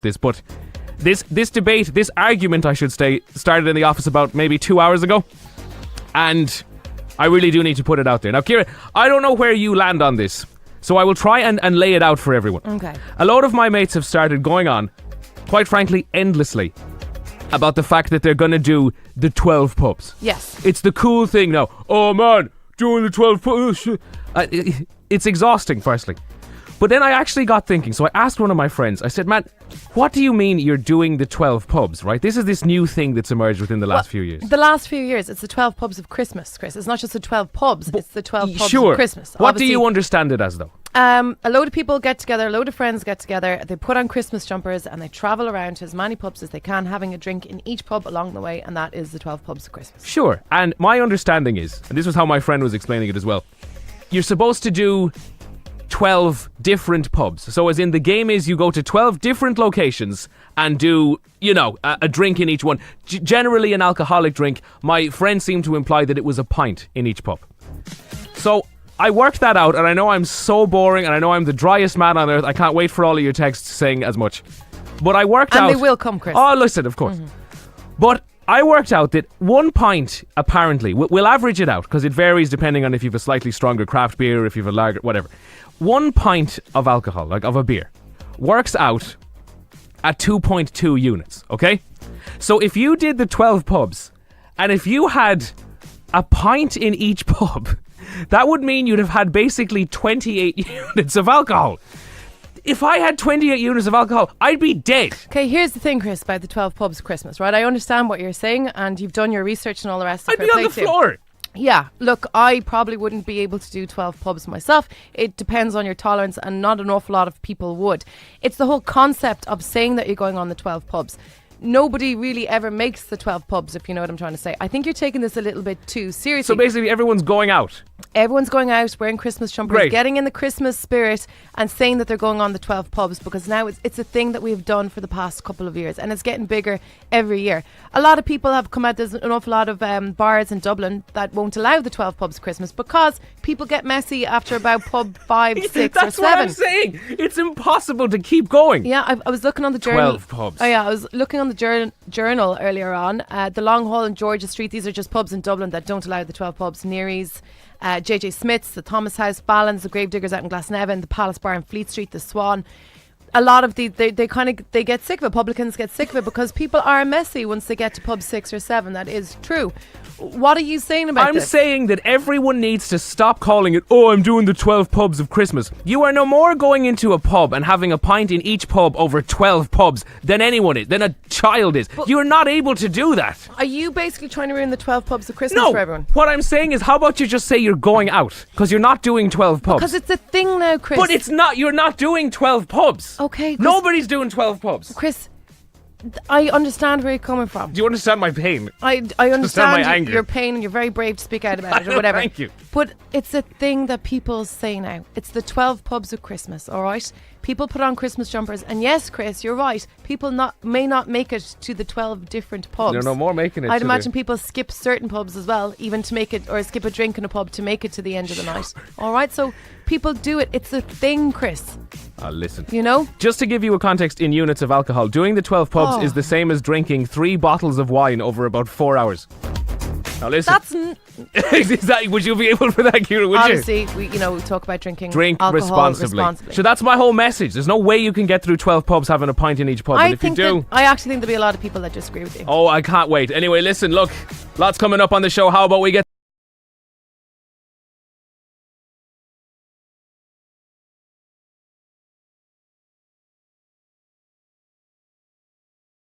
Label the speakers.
Speaker 1: this, but this debate, this argument, I should say, started in the office about maybe 2 hours ago, and I really do need to put it out there. Now, Ciara, I don't know where you land on this, so I will try and lay it out for everyone.
Speaker 2: Okay.
Speaker 1: A lot of my mates have started going on, quite frankly, endlessly, about the fact that they're going to do the 12 pubs.
Speaker 2: Yes.
Speaker 1: It's the cool thing now. Oh man, doing the 12 pubs. It's exhausting, firstly. But then I actually got thinking, so I asked one of my friends, I said, man, what do you mean you're doing the 12 pubs, right? This is this new thing that's emerged within the last few years.
Speaker 2: The last few years, it's the 12 pubs of Christmas, Chris. It's not just the 12 pubs, it's the 12 pubs
Speaker 1: Sure.
Speaker 2: of Christmas.
Speaker 1: What
Speaker 2: Obviously,
Speaker 1: do you understand it as, though?
Speaker 2: a load of people get together, a load of friends get together, they put on Christmas jumpers and they travel around to as many pubs as they can, having a drink in each pub along the way, and that is the 12 pubs of Christmas.
Speaker 1: Sure. And my understanding is, and this was how my friend was explaining it as well, you're supposed to do 12 different pubs. So as in, the game is you go to 12 different locations and do, a drink in each one. Generally an alcoholic drink. My friend seemed to imply that it was a pint in each pub. So I worked that out, and I know I'm so boring, and I know I'm the driest man on earth. I can't wait for all of your texts saying as much. But I worked out...
Speaker 2: And they will come, Chris.
Speaker 1: Oh, listen, of course. But I worked out that 1 pint, apparently, we'll average it out, because it varies depending on if you have a slightly stronger craft beer, if you have a lager, whatever. 1 pint of alcohol, like of a beer, works out at 2.2 units, okay? So if you did the 12 pubs, and if you had a pint in each pub, that would mean you'd have had basically 28 units of alcohol. If I had 28 units of alcohol, I'd be dead.
Speaker 2: Okay, here's the thing, Chris, about the 12 pubs Christmas, right? I understand what you're saying, and you've done your research and all the rest.
Speaker 1: I'd be on the floor.
Speaker 2: Yeah, look, I probably wouldn't be able to do 12 pubs myself. It depends on your tolerance, and not an awful lot of people would. It's the whole concept of saying that you're going on the 12 pubs. Nobody really ever makes the 12 pubs, if you know what I'm trying to say. I think you're taking this a little bit too seriously.
Speaker 1: So basically everyone's going out.
Speaker 2: Everyone's going out, wearing Christmas jumpers,
Speaker 1: Great.
Speaker 2: getting in the Christmas spirit and saying that they're going on the 12 pubs, because now it's a thing that we've done for the past couple of years, and it's getting bigger every year. A lot of people have come out. There's an awful lot of bars in Dublin that won't allow the 12 pubs Christmas because people get messy after about pub 5, 6 or 7.
Speaker 1: That's what I'm saying. It's impossible to keep going.
Speaker 2: Yeah, I was looking on the journal.
Speaker 1: 12 pubs.
Speaker 2: Oh yeah, I was looking on the journal earlier on. The Long Hall and Georgia Street, these are just pubs in Dublin that don't allow the 12 pubs. Neary's, JJ Smith's, the Thomas House, Balance, the Gravediggers out in Glasnevin, the Palace Bar in Fleet Street, the Swan. A lot of they get sick of it. Publicans get sick of it because people are messy once they get to pub 6 or 7. That is true. What are you saying about this?
Speaker 1: I'm saying that everyone needs to stop calling it, oh, I'm doing the 12 pubs of Christmas. You are no more going into a pub and having a pint in each pub over 12 pubs than anyone is, than a child is. But you're not able to do that.
Speaker 2: Are you basically trying to ruin the 12 pubs of Christmas
Speaker 1: No,
Speaker 2: for everyone?
Speaker 1: what I'm saying is, how about you just say you're going out? Because you're not doing 12 pubs.
Speaker 2: Because it's a thing now, Chris.
Speaker 1: But it's not, you're not doing 12 pubs.
Speaker 2: Okay, Chris.
Speaker 1: Nobody's doing 12 pubs.
Speaker 2: Chris, I understand where you're coming from.
Speaker 1: Do you understand my pain?
Speaker 2: I understand
Speaker 1: my anger.
Speaker 2: your pain, and you're very brave to speak out about it or whatever.
Speaker 1: Thank you.
Speaker 2: But it's a thing that people say now. It's the 12 pubs of Christmas, all right? People put on Christmas jumpers, and yes, Chris, you're right. People may not make it to the 12 different pubs.
Speaker 1: They're no more making it.
Speaker 2: I'd imagine people skip certain pubs as well, even to make it, or skip a drink in a pub to make it to the end of the night. All right, so people do it. It's a thing, Chris.
Speaker 1: Listen.
Speaker 2: You know?
Speaker 1: Just to give you a context in units of alcohol, doing the 12 pubs is the same as drinking 3 bottles of wine over about 4 hours. Now listen.
Speaker 2: That's
Speaker 1: would you be able for that, Ciara? Would
Speaker 2: obviously,
Speaker 1: you?
Speaker 2: we talk about drinking
Speaker 1: Drink
Speaker 2: alcohol
Speaker 1: responsibly. So that's my whole message. There's no way you can get through 12 pubs having a pint in each pub. And if you do,
Speaker 2: I actually think there'll be a lot of people that disagree with you.
Speaker 1: Oh, I can't wait. Anyway, listen, look, lots coming up on the show. How about we get